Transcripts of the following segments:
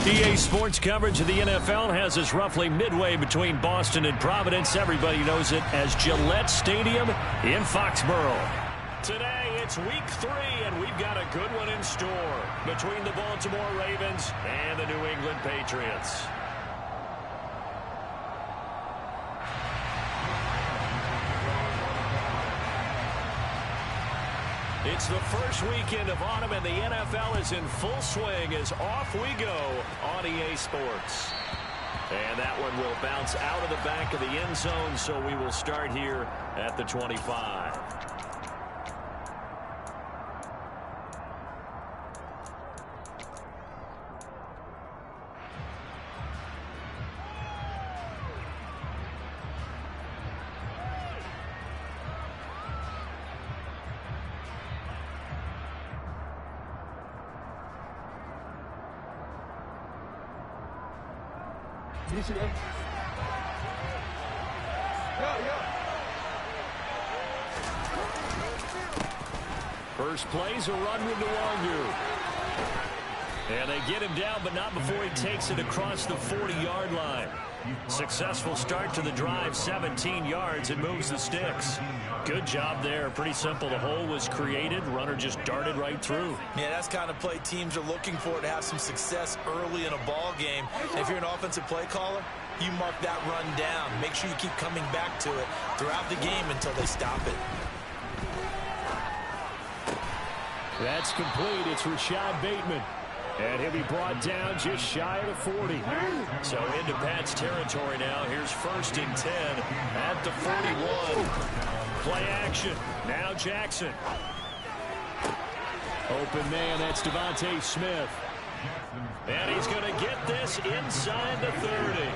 EA Sports coverage of the NFL has us roughly midway between Boston and Providence. Everybody knows it as Gillette Stadium in Foxborough. Today, it's week 3, and we've got a good one in store between the Baltimore Ravens and the New England Patriots. It's the first weekend of autumn, and the NFL is in full swing as off we go on EA Sports. And that one will bounce out of the back of the end zone, so we will start here at the 25. First play's a run with Nemoooo. And they get him down, but not before he takes it across the 40-yard line. Successful start to the drive, 17 yards, and moves the sticks. Good job there. Pretty simple. The hole was created. Runner just darted right through. Yeah, that's kind of play teams are looking for to have some success early in a ball game. And if you're an offensive play caller, you mark that run down. Make sure you keep coming back to it throughout the game until they stop it. That's complete. It's Rashad Bateman. And he'll be brought down just shy of the 40. So into Pat's territory now. Here's 1st and 10 at the 41. Play action. Now Jackson. Open man, that's Devontae Smith. And he's going to get this inside the 30.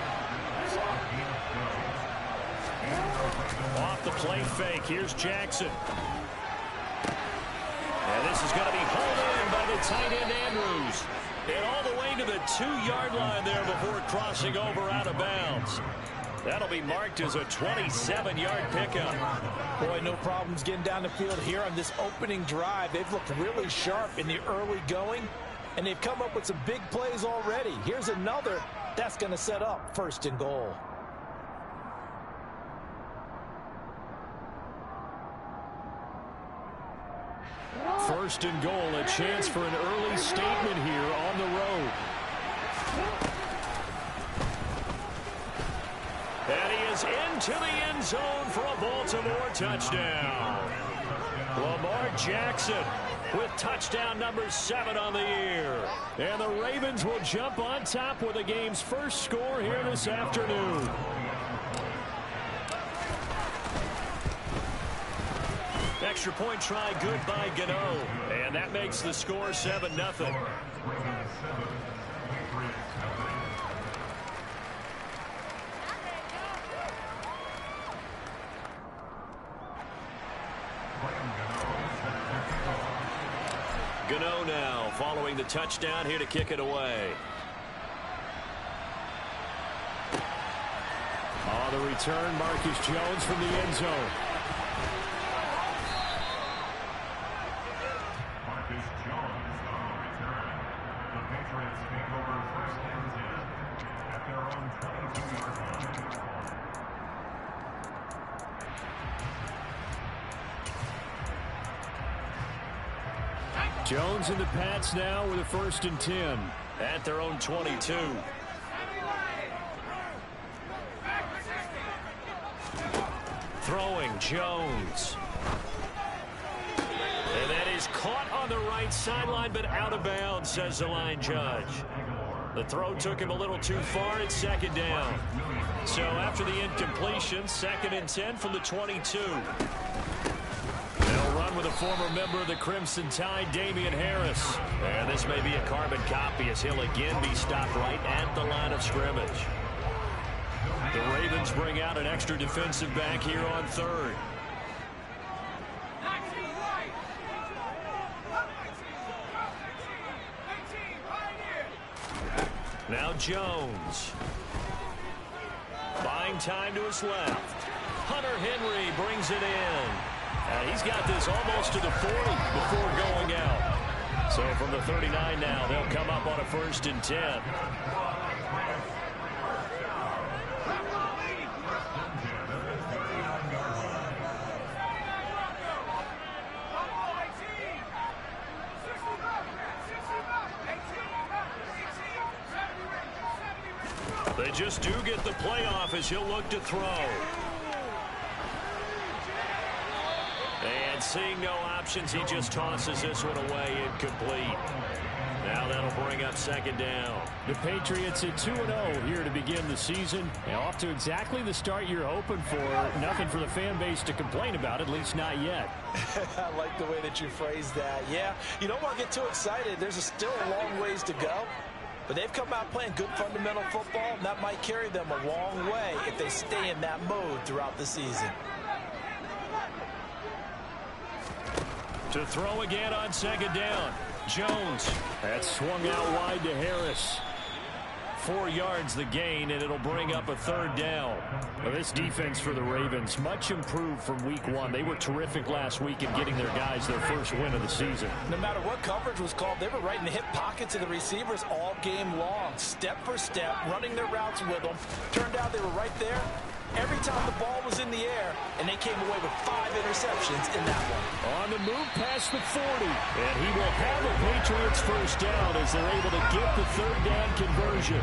Off the play fake. Here's Jackson. And this is going to be hauled in by the tight end Andrews. And all the way to the 2-yard line there before crossing over out of bounds. That'll be marked as a 27-yard pickup. Boy, no problems getting down the field here on this opening drive. They've looked really sharp in the early going, and they've come up with some big plays already. Here's another that's going to set up 1st and goal. First and goal, a chance for an early statement here on the road. And he is into the end zone for a Baltimore touchdown. Lamar Jackson with touchdown number 7 on the year. And the Ravens will jump on top with the game's first score here this afternoon. Extra point try good by Gano. And that makes the score 7-0. Gano now following the touchdown here to kick it away. The return, Marcus Jones from the end zone. Jones and the Pats now with a 1st and 10 at their own 22. Throwing Jones. And that is caught on the right sideline, but out of bounds, says the line judge. The throw took him a little too far. It's 2nd down. So after the incompletion, 2nd and 10 from the 22. They'll run with a former member of the Crimson Tide, Damian Harris. And this may be a carbon copy as he'll again be stopped right at the line of scrimmage. The Ravens bring out an extra defensive back here on 3rd. Now Jones. Buying time to his left. Hunter Henry brings it in. He's got this almost to the 40 before going out. So from the 39 now, they'll come up on a 1st and 10. They just do get the playoff as he'll look to throw. And seeing no options, he just tosses this one away incomplete. Now that'll bring up 2nd down. The Patriots at 2-0 here to begin the season. And off to exactly the start you're hoping for. Nothing for the fan base to complain about, at least not yet. I like the way that you phrased that. Yeah, you don't want to get too excited. There's still a long ways to go. But they've come out playing good fundamental football, and that might carry them a long way if they stay in that mode throughout the season. To throw again on 2nd down. Jones. That swung out wide to Harris. 4 yards the gain, and it'll bring up a 3rd down. Well, this defense for the Ravens, much improved from week 1. They were terrific last week in getting their guys their first win of the season. No matter what coverage was called, they were right in the hip pockets of the receivers all game long, step for step, running their routes with them. Turned out they were right there every time the ball was in the air, and they came away with 5 interceptions in that one. On the move past the 40. And he will have a Patriots 1st down as they're able to get the 3rd down conversion.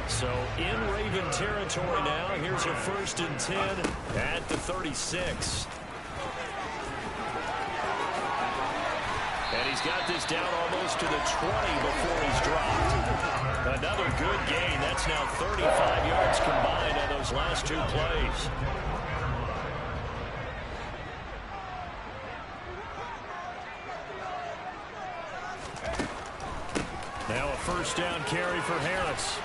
So in Raven territory now. Here's a 1st and 10 at the 36. And he's got this down almost to the 20 before he's dropped. Another good gain. That's now 35 yards combined on those last 2 plays. Now a 1st down carry for Harris.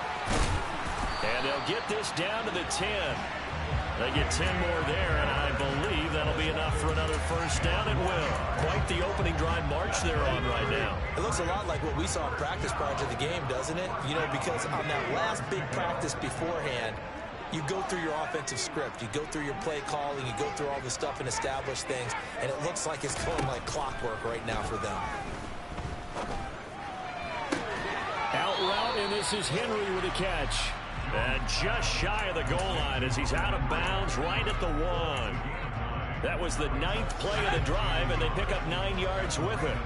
And they'll get this down to the 10. They get 10 more there, and I believe that'll be enough for another 1st down. It will. Quite the opening drive march they're on right now. It looks a lot like what we saw in practice prior to the game, doesn't it? You know, because on that last big practice beforehand, you go through your offensive script. You go through your play calling. You go through all the stuff and establish things, and it looks like it's going like clockwork right now for them. Out route, and this is Henry with a catch. And just shy of the goal line as he's out of bounds right at the 1. That was the 9th play of the drive, and they pick up 9 yards with it.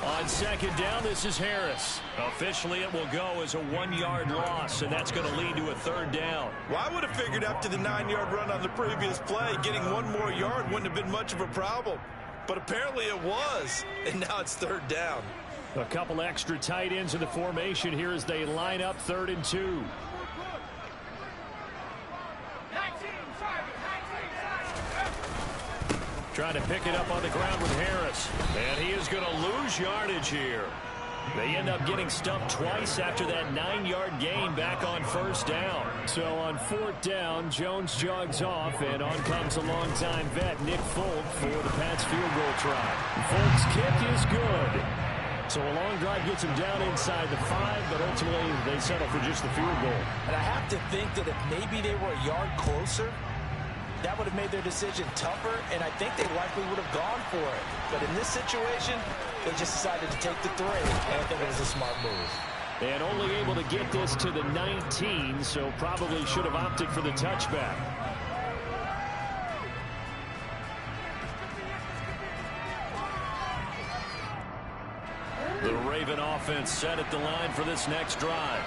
On 2nd down, this is Harris. Officially, it will go as a 1-yard loss, and that's going to lead to a 3rd down. Well, I would have figured after the 9-yard run on the previous play, getting 1 more yard wouldn't have been much of a problem. But apparently it was, and now it's 3rd down. A couple extra tight ends in the formation here as they line up 3rd and 2. Trying to pick it up on the ground with Harris. And he is going to lose yardage here. They end up getting stumped twice after that 9-yard gain back on 1st down. So on 4th down, Jones jogs off, and on comes a longtime vet, Nick Folk, for the Pats field goal try. Folk's kick is good. So a long drive gets him down inside the 5, but ultimately they settle for just the field goal. And I have to think that if maybe they were a yard closer, that would have made their decision tougher, and I think they likely would have gone for it. But in this situation, they just decided to take the 3, and I think it was a smart move. And only able to get this to the 19, so probably should have opted for the touchback. The Raven offense set at the line for this next drive.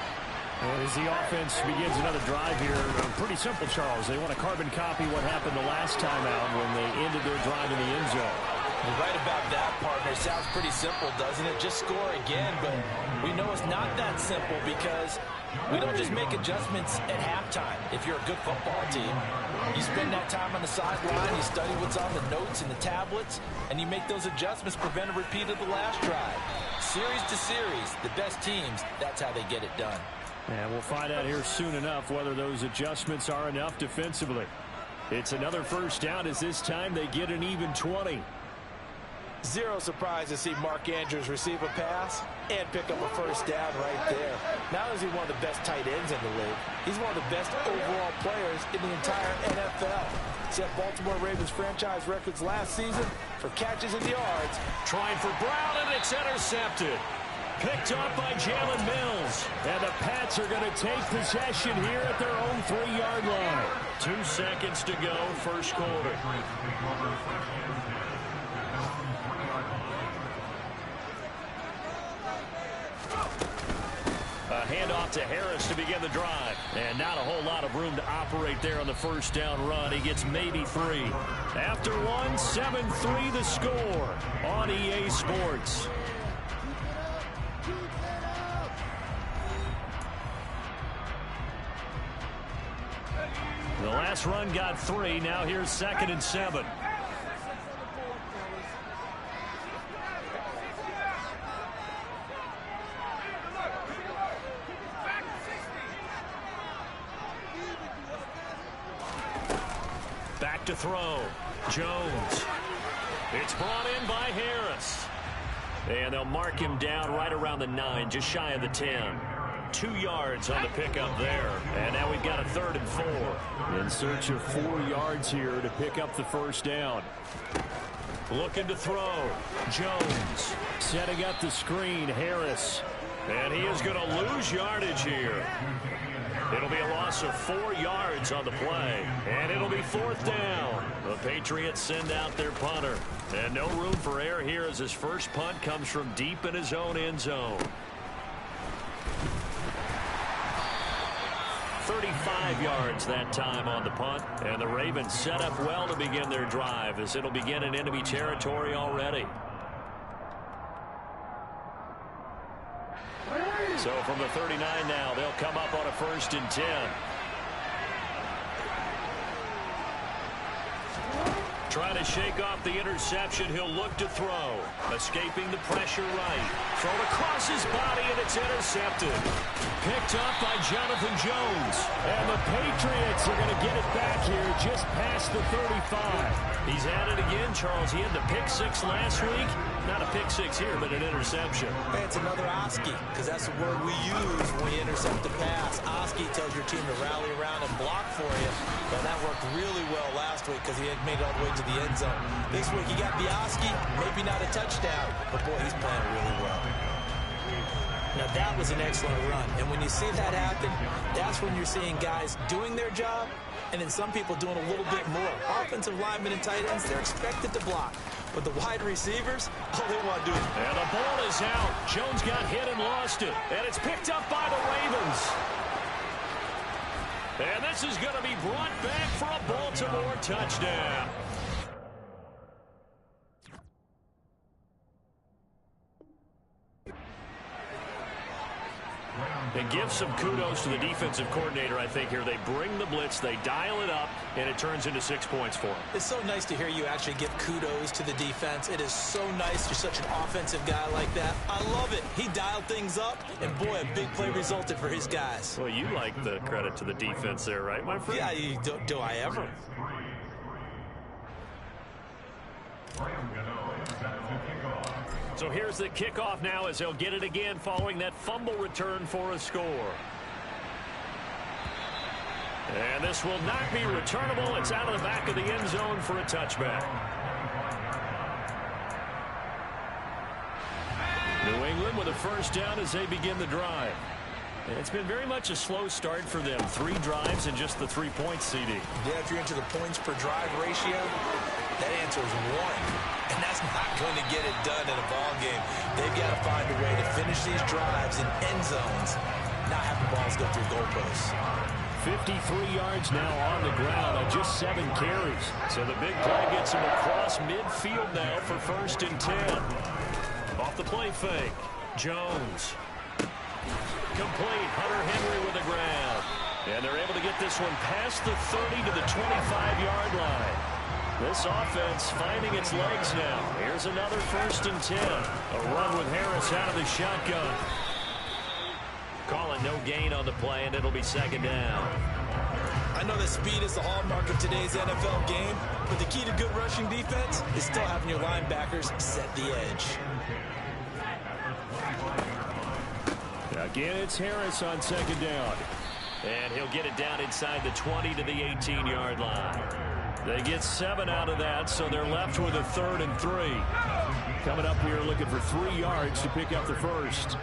And as the offense begins another drive here, pretty simple, Charles. They want to carbon copy what happened the last time out when they ended their drive in the end zone. You're right about that, partner. Sounds pretty simple, doesn't it? Just score again, but we know it's not that simple because we don't just make adjustments at halftime. If you're a good football team, you spend that time on the sideline, you study what's on the notes and the tablets, and you make those adjustments, prevent a repeat of the last drive. Series to series, the best teams, that's how they get it done. And we'll find out here soon enough whether those adjustments are enough defensively. It's another 1st down as this time they get an even 20. Zero surprise to see Mark Andrews receive a pass and pick up a first down right there. Not only is he one of the best tight ends in the league, he's one of the best overall players in the entire NFL. Set Baltimore Ravens franchise records last season for catches and yards. Trying for Brown, and it's intercepted. Picked up by Jalen Mills. And the Pats are going to take possession here at their own 3-yard line. 2 seconds to go, first quarter. A handoff to Harris to begin the drive. And not a whole lot of room to operate there on the first down run. He gets maybe 3. After 1, 7-3 the score on EA Sports. The last run got 3. Now here's 2nd and 7. Back to throw. Jones. It's brought in by Harris. And they'll mark him down right around the 9, just shy of the 10. 2 yards on the pickup there. And now we've got a 3rd and 4. In search of 4 yards here to pick up the first down. Looking to throw. Jones. Setting up the screen, Harris. And he is going to lose yardage here. It'll be a loss of 4 yards on the play. And it'll be 4th down. The Patriots send out their punter. And no room for error here as his first punt comes from deep in his own end zone. 35 yards that time on the punt. And the Ravens set up well to begin their drive as it'll begin in enemy territory already. So from the 39 now, they'll come up on a 1st and 10. Trying to shake off the interception. He'll look to throw. Escaping the pressure right. Thrown across his body, and it's intercepted. Picked up by Jonathan Jones. And the Patriots are going to get it back here just past the 35. He's at it again, Charles. He had the pick 6 last week. Not a pick 6 here, but an interception. Hey, it's another Oski, because that's the word we use when you intercept the pass. Oski tells your team to rally around and block for you. And that worked really well last week because he had made it all the way to the end zone. This week he got the Oski, maybe not a touchdown, but boy, he's playing really well. Now that was an excellent run, and when you see that happen, that's when you're seeing guys doing their job, and then some people doing a little bit more. Offensive linemen and tight ends, they're expected to block. But the wide receivers, all they want to do is... And the ball is out. Jones got hit and lost it. And it's picked up by the Ravens. And this is going to be brought back for a Baltimore touchdown. And give some kudos to the defensive coordinator, I think, here. They bring the blitz, they dial it up, and it turns into 6 points for them. It's so nice to hear you actually give kudos to the defense. It is so nice. You're such an offensive guy like that. I love it. He dialed things up, and boy, a big play resulted for his guys. Well, you like the credit to the defense there, right, my friend? Yeah, do I ever? So here's the kickoff now as they'll get it again following that fumble return for a score. And this will not be returnable. It's out of the back of the end zone for a touchback. New England with a first down as they begin the drive. It's been very much a slow start for them. 3 drives and just the 3 points, CD. Yeah, if you're into the points per drive ratio, that answer is 1. And that's not going to get it done in a ball game. They've got to find a way to finish these drives in end zones, not have the balls go through goalposts. 53 yards now on the ground on just 7 carries. So the big play gets him across midfield now for 1st and 10. Off the play fake. Jones. Complete. Hunter Henry with the grab. And they're able to get this one past the 30 to the 25-yard line. This offense finding its legs now. Here's another 1st and 10. A run with Harris out of the shotgun. Calling no gain on the play, and it'll be 2nd down. I know that speed is the hallmark of today's NFL game, but the key to good rushing defense is still having your linebackers set the edge. Again, it's Harris on second down. And he'll get it down inside the 20 to the 18-yard line. They get 7 out of that, so they're left with a 3rd and 3. Coming up here looking for 3 yards to pick up the first.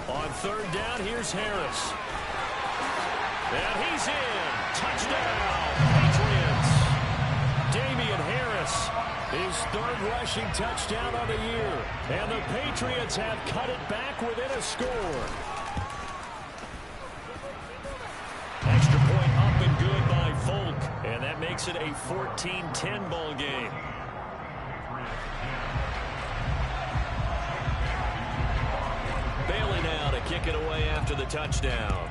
On 3rd down, here's Harris. And he's in. Touchdown, Patriots. Damian Harris, his 3rd rushing touchdown of the year. And the Patriots have cut it back within a score. Extra point up and good by Folk. And that makes it a 14-10 ball game. Bailey now to kick it away after the touchdown.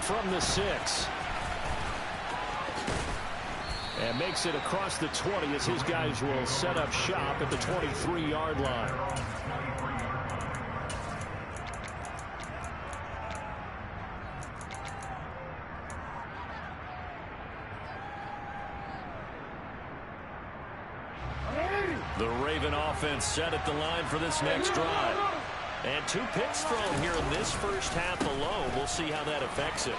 From the 6. And makes it across the 20 as his guys will set up shop at the 23-yard line. The Raven offense set at the line for this next drive. And 2 picks thrown here in this first half alone. We'll see how that affects it.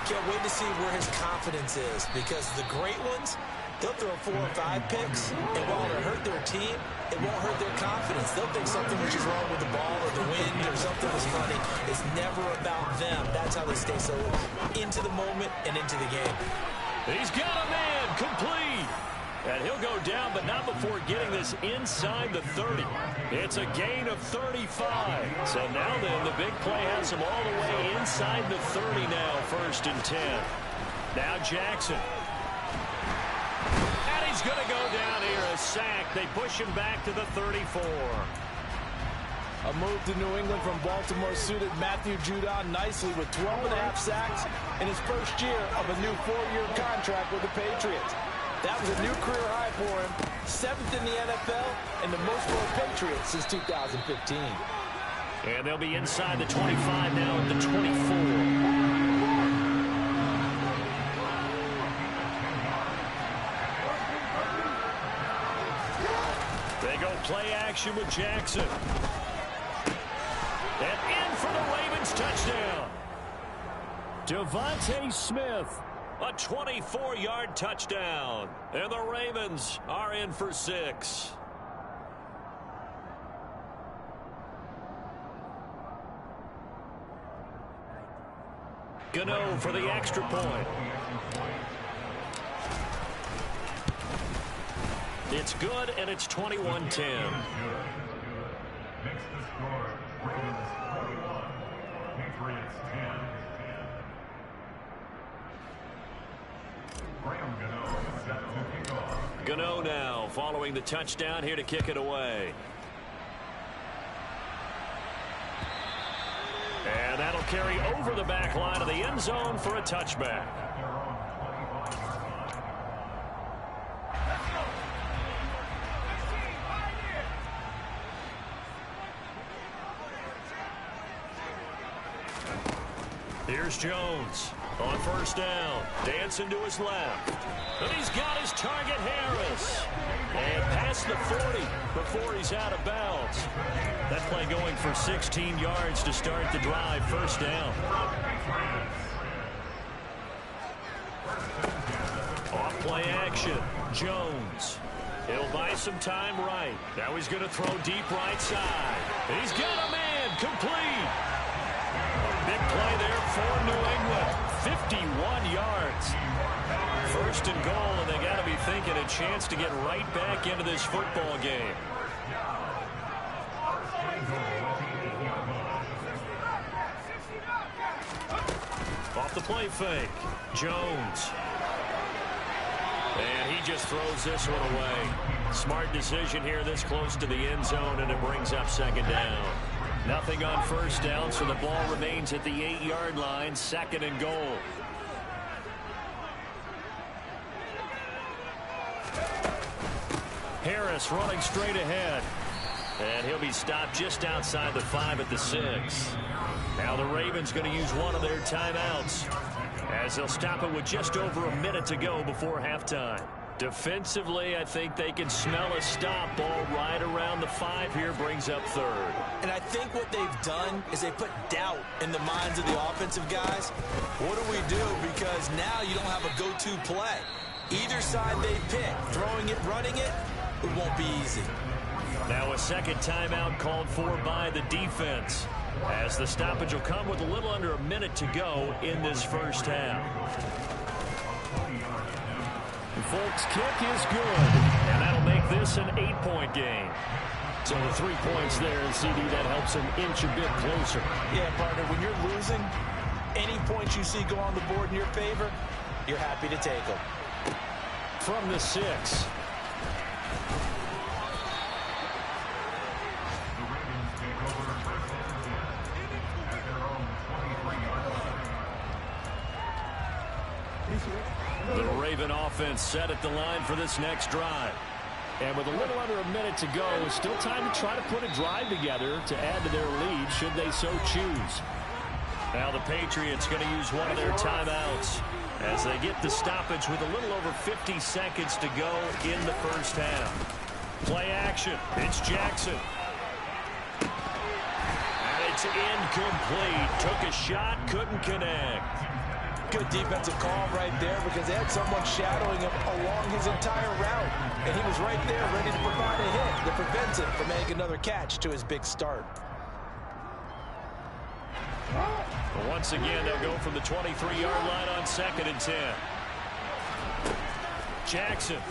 Can't wait to see where his confidence is, because the great ones, they'll throw 4 or 5 picks, and while it hurt their team, it won't hurt their confidence. They'll think something was just wrong with the ball or the wind or something was funny. It's never about them. That's how they stay so into the moment and into the game. He's got a man, complete. And he'll go down, but not before getting this inside the 30. It's a gain of 35. So now then, the big play has him all the way inside the 30 now, 1st and 10. Now Jackson. And he's going to go down here, a sack. They push him back to the 34. A move to New England from Baltimore suited Matthew Judon nicely with 12.5 sacks in his first year of a new 4-year contract with the Patriots. That was a new career high for him, 7th in the NFL, and the most for the Patriots since 2015. And they'll be inside the 25 now at the 24. They go play action with Jackson. And in for the Ravens touchdown. Devontae Smith. A 24-yard touchdown. And the Ravens are in for 6. Gano for the extra point. It's good, and it's 21-10. Gano now following the touchdown here to kick it away. And that'll carry over the back line of the end zone for a touchback. Here's Jones on 1st down. Dancing to his left. And he's got his target, Harris. And past the 40 before he's out of bounds. That play going for 16 yards to start the drive. 1st down. Off play action. Jones. He'll buy some time right. Now he's going to throw deep right side. And he's got a man, complete. Big play there for New England. 51 yards. 1st and goal, and they got to be thinking a chance to get right back into this football game. Off the play fake. Jones. And he just throws this one away. Smart decision here this close to the end zone, and it brings up 2nd down. Nothing on 1st down, so the ball remains at the 8-yard line, 2nd and goal. Harris running straight ahead. And he'll be stopped just outside the 5 at the 6. Now the Ravens going to use one of their timeouts as they'll stop it with just over a minute to go before halftime. Defensively, I think they can smell a stop. Ball right around the 5 here, brings up 3rd. And I think what they've done is they put doubt in the minds of the offensive guys. What do we do? Because now you don't have a go-to play. Either side they pick, throwing it, running it, it won't be easy. Now a second timeout called for by the defense, as the stoppage will come with a little under a minute to go in this first half. Folks' kick is good, and that'll make this an 8-point game. So the 3 points there, and CD, that helps them inch a bit closer. Yeah, partner, when you're losing, any points you see go on the board in your favor, you're happy to take them. From the 6. The Raven offense set at the line for this next drive. And with a little under a minute to go, it's still time to try to put a drive together to add to their lead, should they so choose. Now the Patriots going to use one of their timeouts as they get the stoppage with a little over 50 seconds to go in the first half. Play action. It's Jackson. And it's incomplete. Took a shot, couldn't connect. Good defensive call right there, because they had someone shadowing him along his entire route, and he was right there ready to provide a hit that prevents him from making another catch to his big start. But once again, they'll go from the 23-yard line on 2nd and 10. Jackson.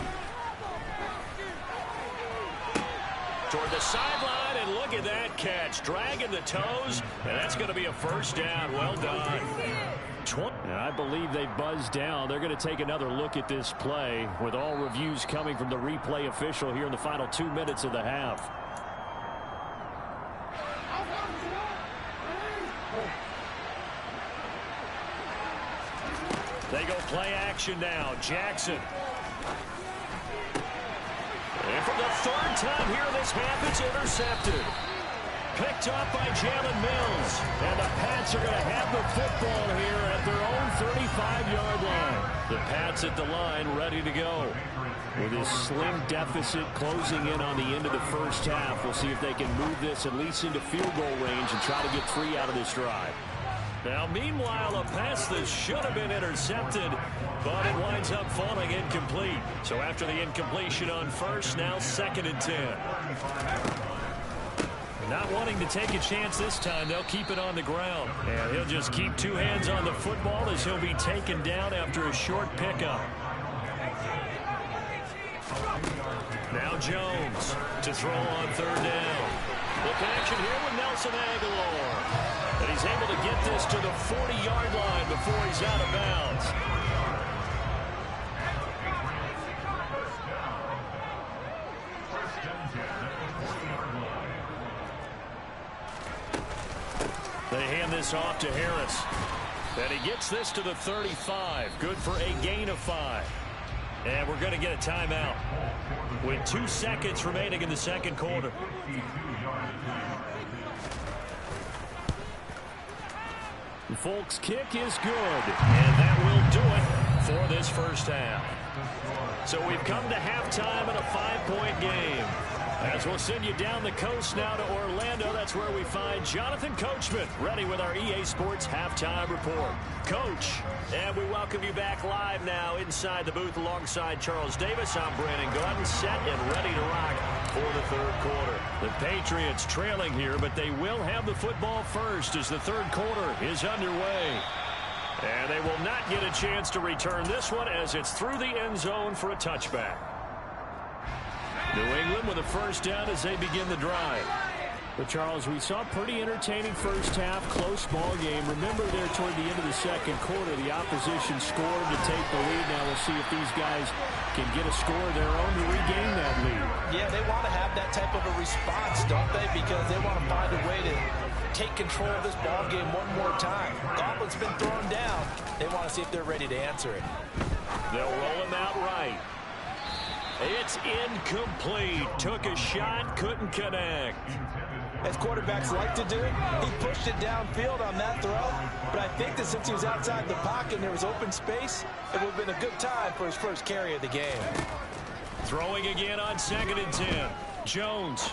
Toward the sideline, and look at that catch. Dragging the toes, and that's going to be a first down. Well done. And I believe they buzzed down. They're going to take another look at this play, with all reviews coming from the replay official here in the final 2 minutes of the half. They go play action now. Jackson. And for the 3rd time here in this half, it's intercepted. Picked up by Jalen Mills. And the Pats are going to have the football here at their own 35-yard line. The Pats at the line, ready to go. With this slim deficit closing in on the end of the first half, we'll see if they can move this at least into field goal range and try to get 3 out of this drive. Now, meanwhile, a pass that should have been intercepted, but it winds up falling incomplete. So after the incompletion on first, now 2nd and 10. Not wanting to take a chance this time, they'll keep it on the ground. And he'll just keep 2 hands on the football as he'll be taken down after a short pickup. Now Jones to throw on 3rd down. The connection here with Nelson Aguilar. And he's able to get this to the 40-yard line before he's out of bounds. They hand this off to Harris. And he gets this to the 35. Good for a gain of 5. And we're going to get a timeout with 2 seconds remaining in the second quarter. The Folks' kick is good. And that will do it for this first half. So we've come to halftime in a 5-point game. As we'll send you down the coast now to Orlando, that's where we find Jonathan Coachman, ready with our EA Sports Halftime Report. Coach, and we welcome you back live now inside the booth alongside Charles Davis. I'm Brandon Gordon, set and ready to rock for the 3rd quarter. The Patriots trailing here, but they will have the football first as the 3rd quarter is underway. And they will not get a chance to return this one as it's through the end zone for a touchback. New England with a first down as they begin the drive. But, Charles, we saw a pretty entertaining first half, close ball game. Remember there toward the end of the second quarter, the opposition scored to take the lead. Now we'll see if these guys can get a score of their own to regain that lead. Yeah, they want to have that type of a response, don't they? Because they want to find a way to take control of this ball game one more time. Goblin's been thrown down. They want to see if they're ready to answer it. They'll roll him out right. It's incomplete. Took a shot, couldn't connect. As quarterbacks like to do, he pushed it downfield on that throw. But I think that since he was outside the pocket and there was open space, it would have been a good time for his first carry of the game. Throwing again on 2nd and 10. Jones.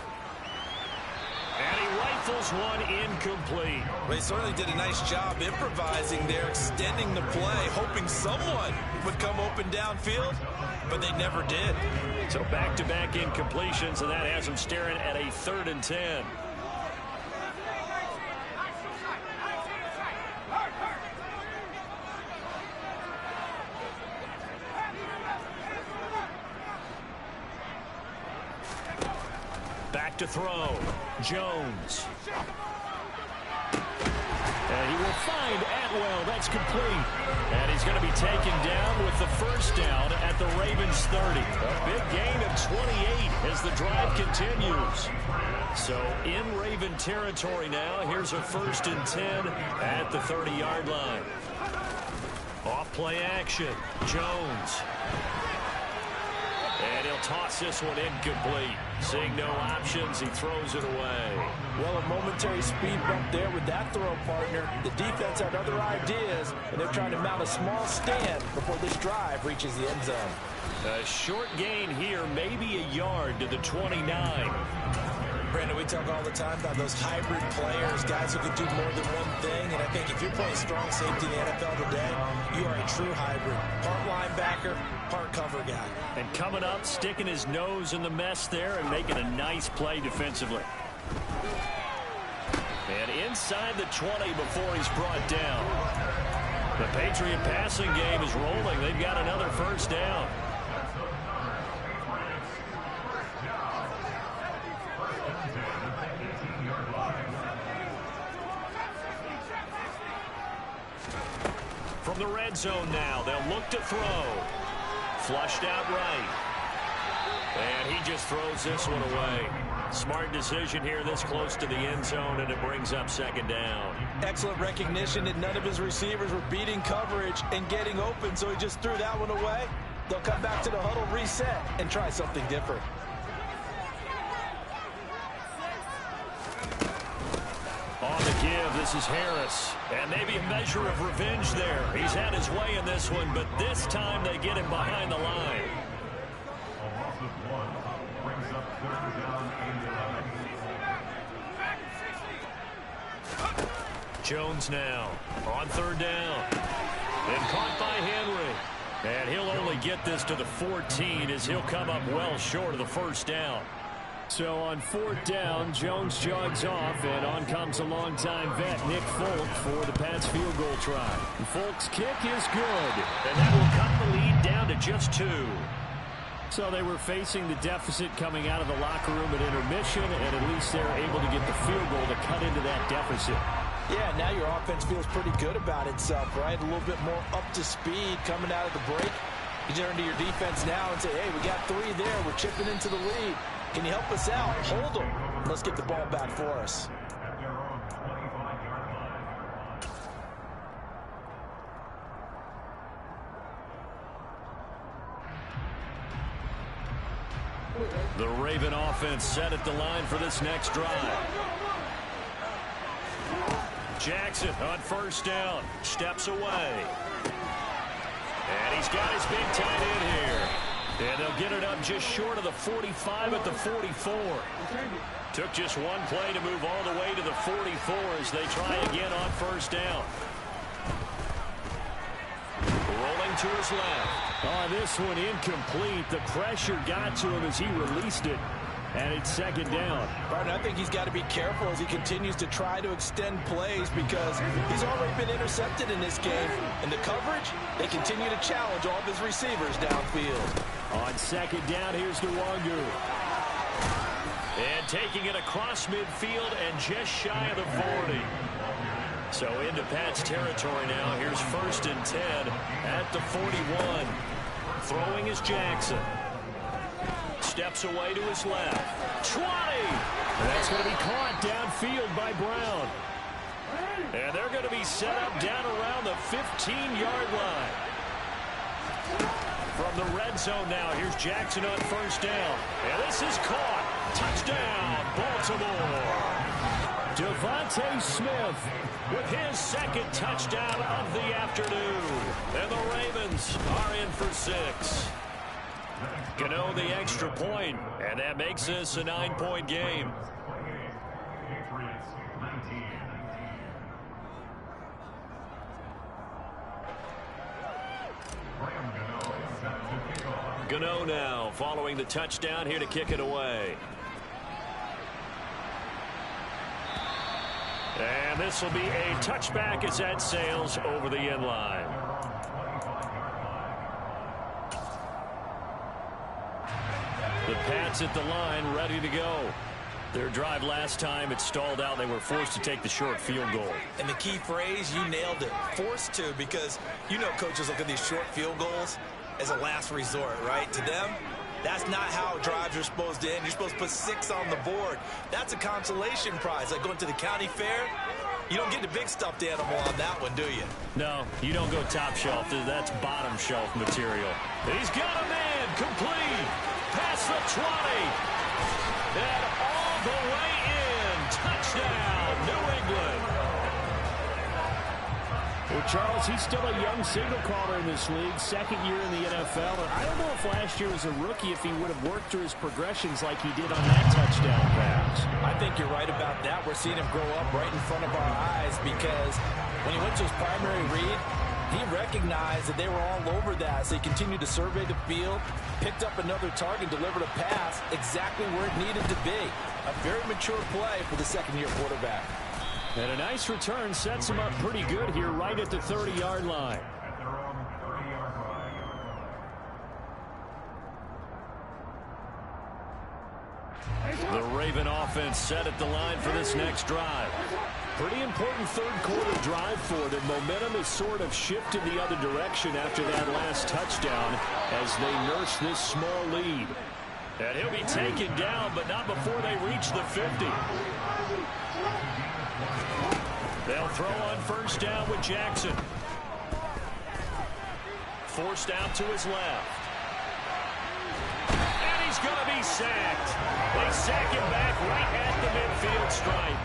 And he rifles one incomplete. Well, he certainly did a nice job improvising there, extending the play, hoping someone would come open downfield, but they never did. So back-to-back incompletions, and that has him staring at a 3rd and 10. Back to throw. Jones. And he will find Atwell. That's complete. And he's going to be taken down with the first down at the Ravens 30. A big gain of 28 as the drive continues. So in Raven territory now. Here's a 1st and 10 at the 30-yard line. Off play action. Jones. And he'll toss this one incomplete. Seeing no options, he throws it away. Well, a momentary speed bump there with that throw, partner. The defense had other ideas, and they're trying to mount a small stand before this drive reaches the end zone. A short gain here, maybe a yard to the 29. Brandon, we talk all the time about those hybrid players, guys who can do more than one thing. And I think if you're playing strong safety in the NFL today, you are a true hybrid. Part linebacker, part cover guy. And coming up, sticking his nose in the mess there and making a nice play defensively. And inside the 20 before he's brought down. The Patriot passing game is rolling. They've got another first down. From the red zone now, they'll look to throw. Flushed out right. And he just throws this one away. Smart decision here this close to the end zone, and it brings up 2nd down. Excellent recognition that none of his receivers were beating coverage and getting open, so he just threw that one away. They'll come back to the huddle, reset, and try something different. On the give, this is Harris. And maybe a measure of revenge there. He's had his way in this one, but this time they get him behind the line. Jones now on 3rd down. And caught by Henry. And he'll only get this to the 14 as he'll come up well short of the first down. So on 4th down, Jones jogs off, and on comes a longtime vet, Nick Folk, for the Pats field goal try. Folk's kick is good, and that will cut the lead down to just 2. So they were facing the deficit coming out of the locker room at intermission, and at least they're able to get the field goal to cut into that deficit. Yeah, now your offense feels pretty good about itself, right? A little bit more up to speed coming out of the break. You turn to your defense now and say, hey, we got 3 there. We're chipping into the lead. Can you help us out? Hold them. Let's get the ball back for us. The Raven offense set at the line for this next drive. Jackson on 1st down. Steps away. And he's got his big tight end here. And they'll get it up just short of the 45 at the 44. Took just one play to move all the way to the 44 as they try again on 1st down. Rolling to his left. Oh, this one incomplete. The pressure got to him as he released it. And it's 2nd down. Martin, I think he's got to be careful as he continues to try to extend plays because he's already been intercepted in this game. And the coverage, they continue to challenge all of his receivers downfield. On 2nd down, here's Nemoooo. And taking it across midfield and just shy of the 40. So into Pat's territory now. Here's 1st and 10 at the 41. Throwing is Jackson. Steps away to his left. 20! And that's going to be caught downfield by Brown. And they're going to be set up down around the 15-yard line. From the red zone now, here's Jackson on first down. And this is caught. Touchdown, Baltimore. Devontae Smith with his second touchdown of the afternoon. And the Ravens are in for 6. Gano the extra point, and that makes this a 9-point game. Gano now following the touchdown here to kick it away. And this will be a touchback as that sails over the end line. The Pats at the line ready to go. Their drive last time, it stalled out. They were forced to take the short field goal. And the key phrase, you nailed it. Forced to, because you know coaches look at these short field goals as a last resort, right? To them, that's not how drives are supposed to end. You're supposed to put 6 on the board. That's a consolation prize. Like going to the county fair, you don't get the big stuffed animal on that one, do you? No, you don't go top shelf. That's bottom shelf material. He's got a man complete. Past the 20. And all the way in. Touchdown, New England. Well, Charles, he's still a young signal caller in this league, second year in the NFL. And I don't know if last year as a rookie if he would have worked through his progressions like he did on that touchdown pass. I think you're right about that. We're seeing him grow up right in front of our eyes because when he went to his primary read, he recognized that they were all over that. So he continued to survey the field, picked up another target, delivered a pass exactly where it needed to be. A very mature play for the second-year quarterback. And a nice return sets him up pretty good here right at the 30-yard line. The Raven offense set at the line for this next drive. Pretty important third-quarter drive for them. Momentum has sort of shifted the other direction after that last touchdown as they nurse this small lead. And he'll be taken down, but not before they reach the 50. They'll throw on first down with Jackson. Forced out to his left. And he's going to be sacked. They sack him back right at the midfield stripe.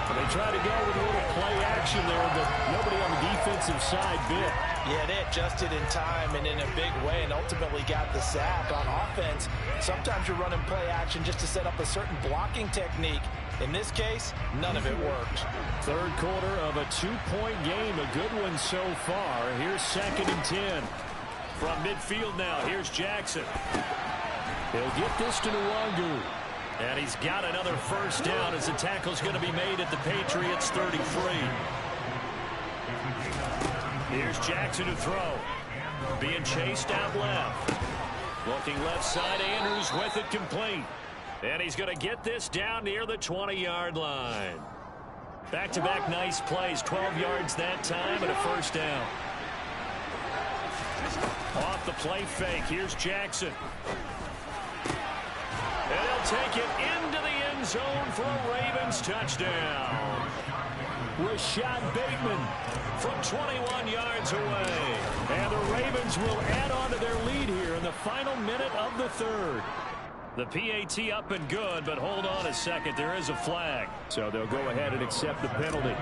They try to go with a little play action there, but nobody on the defensive side bit. Yeah, they adjusted in time and in a big way and ultimately got the sack. On offense, sometimes you're running play action just to set up a certain blocking technique. In this case, none of it worked. Third quarter of a 2-point game, a good one so far. Here's 2nd and 10. From midfield now, here's Jackson. He'll get this to Nemoooo. And he's got another first down as the tackle's going to be made at the Patriots' 33. Here's Jackson to throw. Being chased out left. Looking left side, Andrews with it complete. And he's going to get this down near the 20-yard line. Back-to-back nice plays, 12 yards that time and a first down. Off the play fake, here's Jackson. And he'll take it into the end zone for a Ravens touchdown. Rashad Bateman from 21 yards away. And the Ravens will add on to their lead here in the final minute of the third. The PAT up and good, but hold on a second. There is a flag. So they'll go ahead and accept the penalty.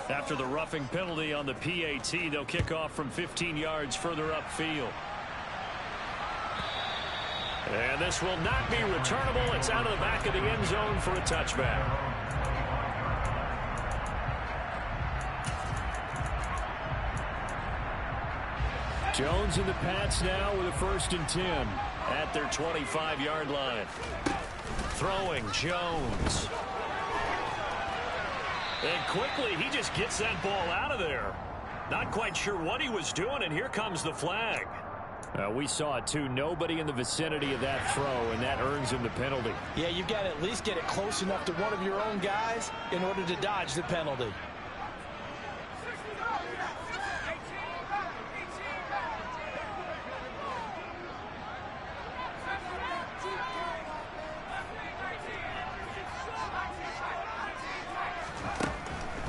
After the roughing penalty on the PAT, they'll kick off from 15 yards further upfield. And this will not be returnable. It's out of the back of the end zone for a touchback. Jones and the Pats now with a 1st and 10. At their 25-yard line. Throwing Jones. And quickly, he just gets that ball out of there. Not quite sure what he was doing, and here comes the flag. We saw it, too. Nobody in the vicinity of that throw, and that earns him the penalty. Yeah, you've got to at least get it close enough to one of your own guys in order to dodge the penalty.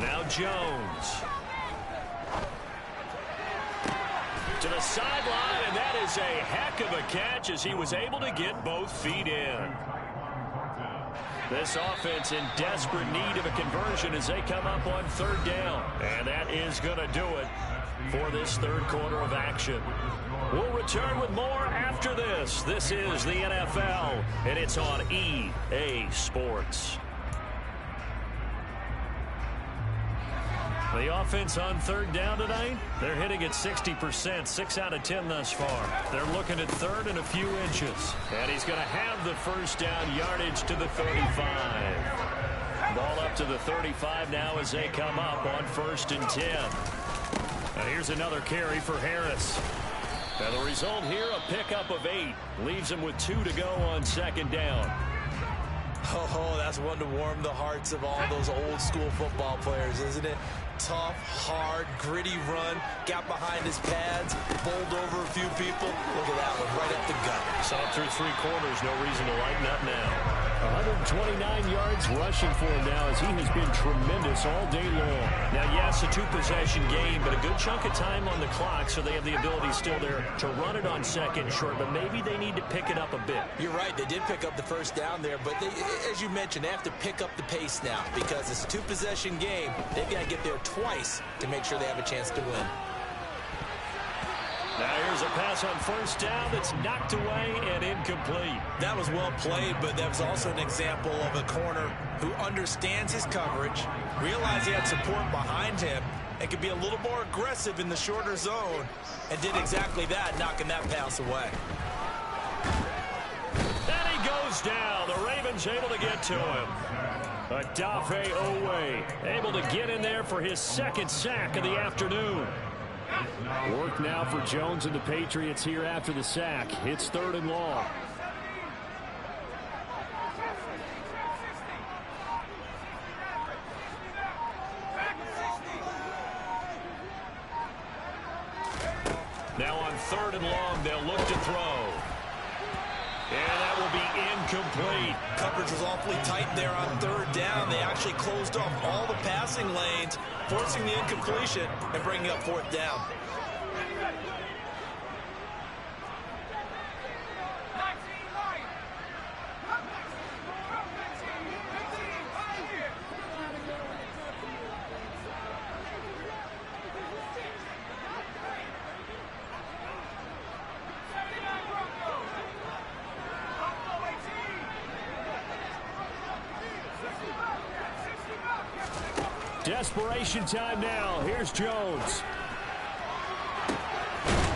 Now Jones. sideline, and that is a heck of a catch as he was able to get both feet in. This offense in desperate need of a conversion as they come up on third down. And that is going to do it for this third quarter of action. We'll return with more after this. This is the NFL, and it's on EA Sports. The offense on third down tonight, they're hitting at 60%, 6 out of 10 thus far. They're looking at third and a few inches. And he's going to have the first down yardage to the 35. Ball up to the 35 now as they come up on 1st and 10. Now here's another carry for Harris. And the result here, a pickup of 8. Leaves him with 2 to go on 2nd down. Oh, that's one to warm the hearts of all those old school football players, isn't it? Tough, hard, gritty run. Got behind his pads, bowled over a few people. Look at that one, right up the gut. Saw it through 3 quarters. No reason to lighten up now. 129 yards rushing for him now as he has been tremendous all day long. Now, yes, a 2-possession game, but a good chunk of time on the clock, so they have the ability still there to run it on 2nd and short, but maybe they need to pick it up a bit. You're right. They did pick up the first down there, but they, as you mentioned, they have to pick up the pace now because it's a 2-possession game. They've got to get there twice to make sure they have a chance to win. Now here's a pass on 1st down that's knocked away and incomplete. That was well played, but that was also an example of a corner who understands his coverage, realized he had support behind him, and could be a little more aggressive in the shorter zone, and did exactly that, knocking that pass away. And he goes down. The Ravens able to get to him. Odafe Owe able to get in there for his 2nd sack of the afternoon. Work now for Jones and the Patriots here after the sack. It's 3rd and long. Now on 3rd and long, they'll look to throw. And that will be incomplete. Coverage was awfully tight there on 3rd down. They actually closed off all the passing lanes, forcing the incompletion and bringing up 4th down. Desperation time now. Here's Jones.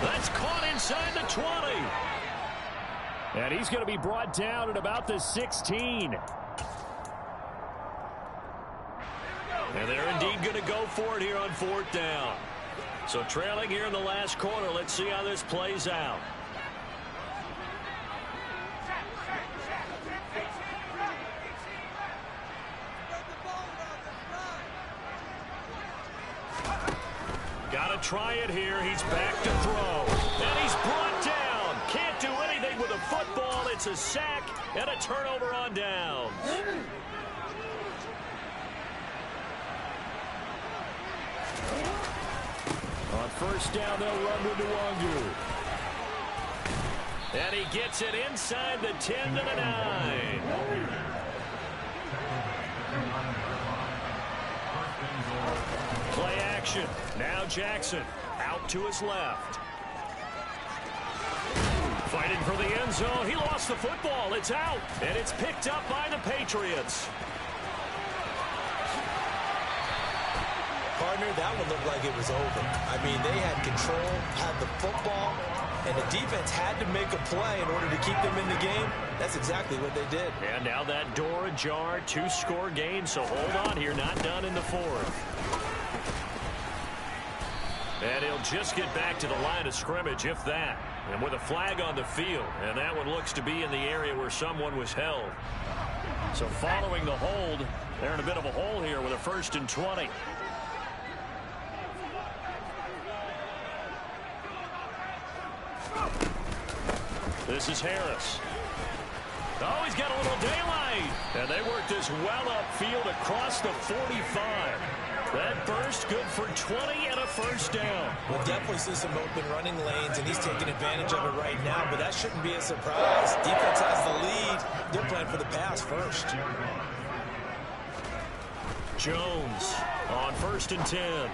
That's caught inside the 20. And he's going to be brought down at about the 16. And they're indeed going to go for it here on 4th down. So trailing here in the last quarter. Let's see how this plays out. Got to try it here. He's back to throw. And he's brought down. Can't do anything with a football. It's a sack and a turnover on down. On 1st down, they'll run with Nemoooo. And he gets it inside the 10 to the 9. Play action. Now Jackson out to his left. Fighting for the end zone. He lost the football. It's out. And it's picked up by the Patriots. Partner, that one looked like it was over. I mean, they had control, had the football, and the defense had to make a play in order to keep them in the game. That's exactly what they did. And now that door ajar, 2-score game, so hold on here, not done in the 4th. And he'll just get back to the line of scrimmage, if that. And with a flag on the field, and that one looks to be in the area where someone was held. So following the hold, they're in a bit of a hole here with a 1st and 20. This is Harris. Oh, he's got a little daylight. And they work this well upfield across the 45. That burst good for 20 and a first down. We'll definitely see some open running lanes, and he's taking advantage of it right now, but that shouldn't be a surprise. Defense has the lead. They're playing for the pass first. Jones on 1st and 10.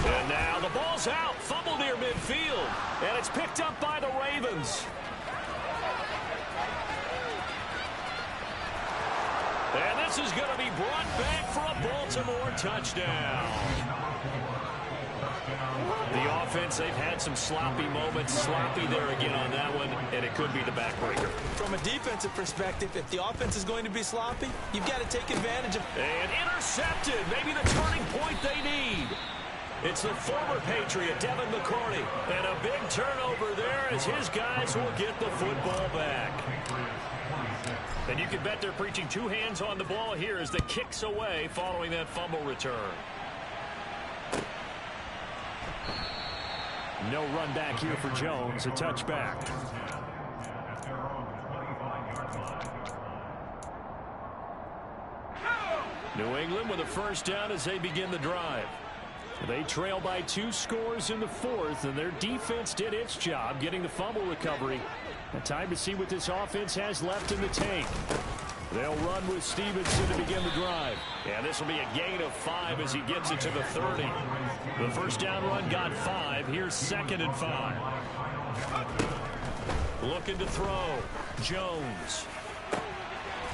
And now the ball's out. Fumble near midfield. And it's picked up by the Ravens. And this is going to be brought back for a Baltimore touchdown. The offense, they've had some sloppy moments. Sloppy there again on that one, and it could be the backbreaker. From a defensive perspective, if the offense is going to be sloppy, you've got to take advantage of it. And intercepted. Maybe the turning point they need. It's the former Patriot, Devin McCourty. And a big turnover there as his guys will get the football back. And you can bet they're preaching two hands on the ball here as the kicks away following that fumble return. No run back here for Jones. A touchback. New England with a first down as they begin the drive. They trail by 2 scores in the 4th, and their defense did its job getting the fumble recovery. And time to see what this offense has left in the tank. They'll run with Stevenson to begin the drive. And this will be a gain of 5 as he gets it to the 30. The first down run got 5. Here's 2nd and 5. Looking to throw. Jones.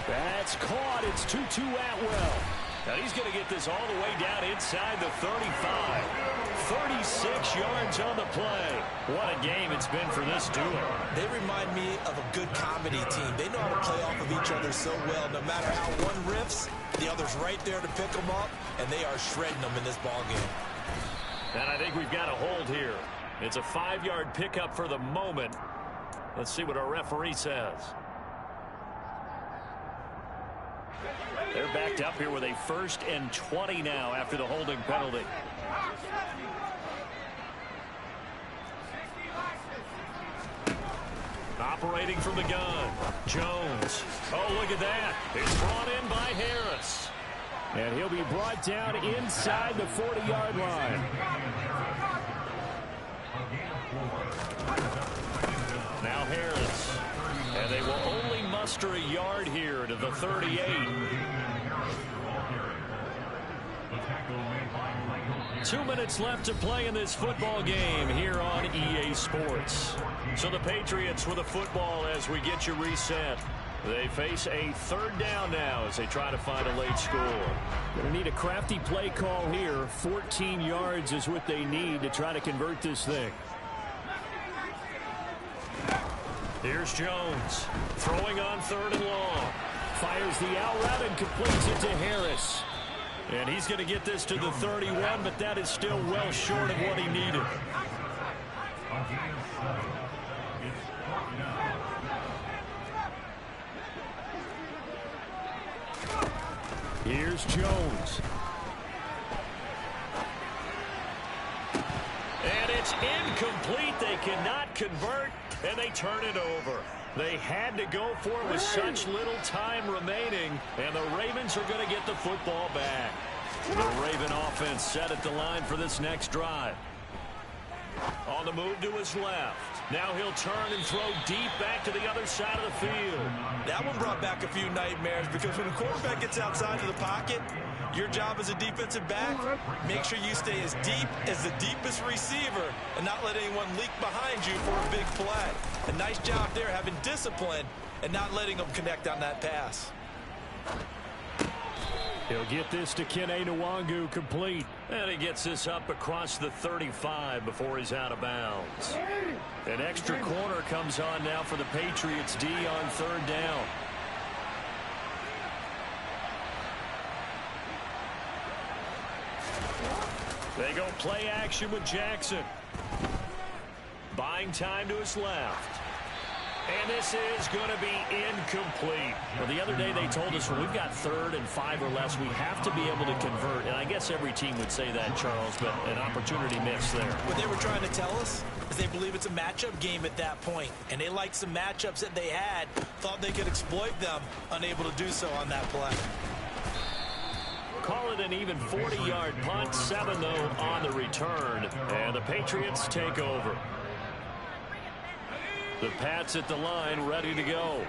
That's caught. It's 2-2 Atwell. Now he's going to get this all the way down inside the 35. 36 yards on the play. What a game it's been for this duo. They remind me of a good comedy team. They know how to play off of each other so well. No matter how one riffs, the other's right there to pick them up, and they are shredding them in this ballgame. And I think we've got a hold here. It's a 5-yard pickup for the moment. Let's see what our referee says. They're backed up here with a 1st and 20 now after the holding penalty. Operating from the gun. Jones. Oh, look at that. It's brought in by Harris. And he'll be brought down inside the 40-yard line. Now Harris. And they will only muster a yard here to the 38. 2 minutes left to play in this football game here on EA Sports. So the Patriots with a football as we get you reset. They face a 3rd down now as they try to find a late score. Going to need a crafty play call here. 14 yards is what they need to try to convert this thing. Here's Jones throwing on 3rd and long. Fires the out route and completes it to Harris. And he's going to get this to the 31, but that is still well short of what he needed. Here's Jones. And it's incomplete. They cannot convert, and they turn it over. They had to go for it with such little time remaining, and the Ravens are going to get the football back. The Raven offense set at the line for this next drive. On the move to his left. Now he'll turn and throw deep back to the other side of the field. That one brought back a few nightmares because when a quarterback gets outside of the pocket, your job as a defensive back, make sure you stay as deep as the deepest receiver and not let anyone leak behind you for a big play. A nice job there having discipline and not letting them connect on that pass. He'll get this to Nemoooo complete. And he gets this up across the 35 before he's out of bounds. An extra corner comes on now for the Patriots D on 3rd down. They go play action with Jackson. Buying time to his left. And this is going to be incomplete. Well, the other day they told us when we've got 3rd and 5 or less, we have to be able to convert. And I guess every team would say that, Charles, but an opportunity missed there. What they were trying to tell us is they believe it's a matchup game at that point. And they liked some matchups that they had, thought they could exploit them, unable to do so on that play. call it an even 40-yard punt. 7, though, on the return. And the Patriots take over. The Pats at the line, ready to go.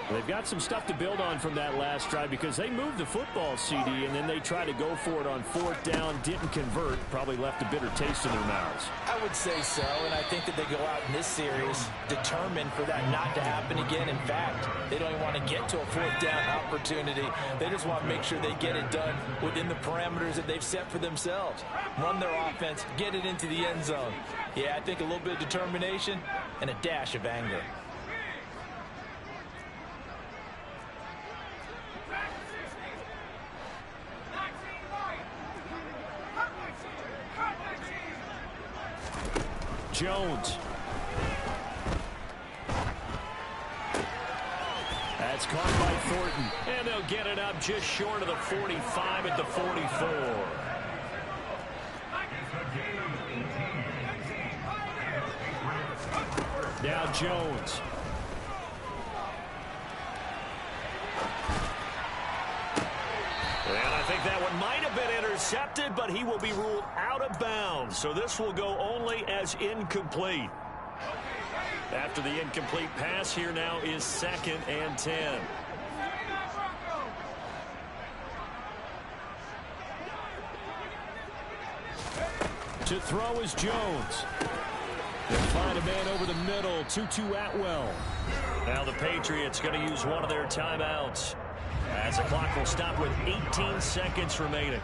They've got some stuff to build on from that last drive because they moved the football, CD, and then they tried to go for it on 4th down, didn't convert, probably left a bitter taste in their mouths. I would say so, and I think that they go out in this series determined for that not to happen again. In fact, they don't even want to get to a 4th down opportunity. They just want to make sure they get it done within the parameters that they've set for themselves. Run their offense, get it into the end zone. Yeah, I think a little bit of determination and a dash of anger. Jones. That's caught by Thornton. And they'll get it up just short of the 45 at the 44. Now Jones. And I think that one might have been intercepted, but he will be ruled out of bounds. So this will go only as incomplete. After the incomplete pass, here now is 2nd and 10. To throw is Jones. They'll find a man over the middle. 2-2 Atwell. Now the Patriots going to use one of their timeouts, as the clock will stop with 18 seconds remaining.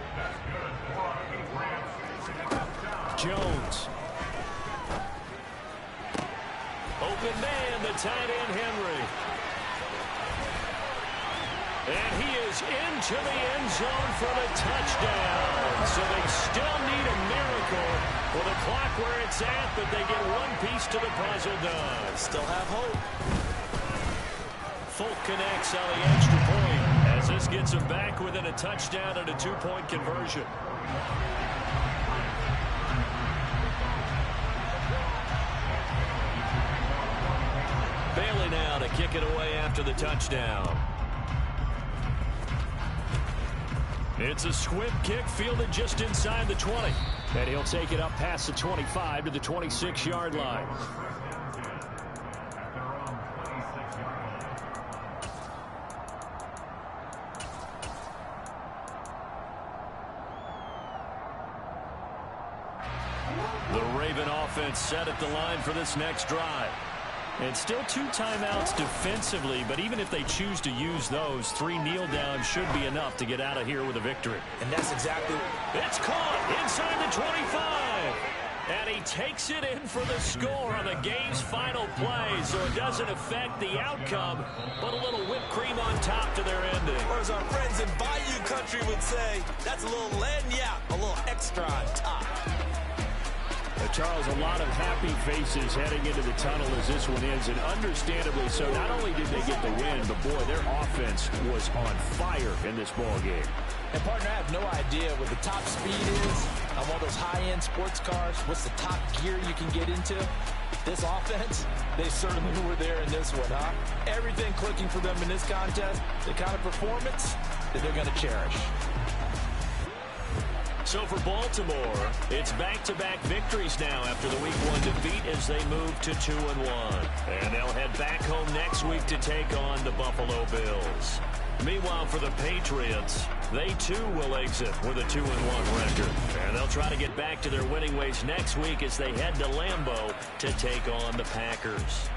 Jones. Open man, the tight end, Henry. And he is into the end zone for the touchdown. So they still need a miracle with the clock where it's at, but they get one piece to the puzzle done. Still have hope. Folk connects on the extra point as this gets him back within a touchdown and a 2-point conversion. Bailey now to kick it away after the touchdown. It's a swim kick fielded just inside the 20. And he'll take it up past the 25 to the 26-yard line. The Raven offense set at the line for this next drive. And still 2 timeouts defensively, but even if they choose to use those, 3 kneel downs should be enough to get out of here with a victory. And that's exactly... It's caught inside the 25. And he takes it in for the score on the game's final play, so it doesn't affect the outcome, but a little whipped cream on top to their ending. Or as our friends in Bayou Country would say, that's a little lagniappe, a little extra on top. Charles, a lot of happy faces heading into the tunnel as this one ends, and understandably so. Not only did they get the win, but boy, their offense was on fire in this ball game. And partner, I have no idea what the top speed is on one of those high-end sports cars. What's the top gear you can get into? This offense, they certainly were there in this one, huh? Everything clicking for them in this contest, the kind of performance that they're going to cherish. So for Baltimore, it's back-to-back victories now after the Week 1 defeat as they move to 2-1. And they'll head back home next week to take on the Buffalo Bills. Meanwhile, for the Patriots, they too will exit with a 2-1 record. And they'll try to get back to their winning ways next week as they head to Lambeau to take on the Packers.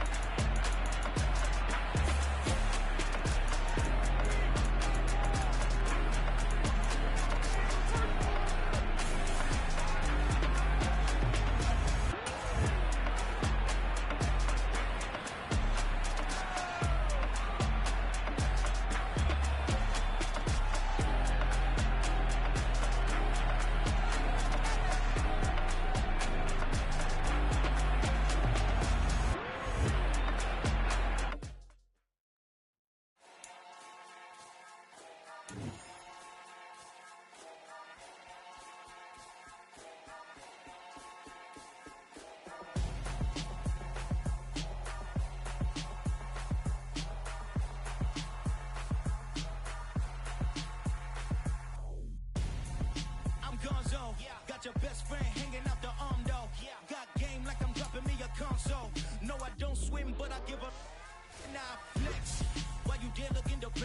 hanging out the arm though. Got game like I'm dropping me a console. No, I don't swim, but I give a. Now flex. While you there looking the back.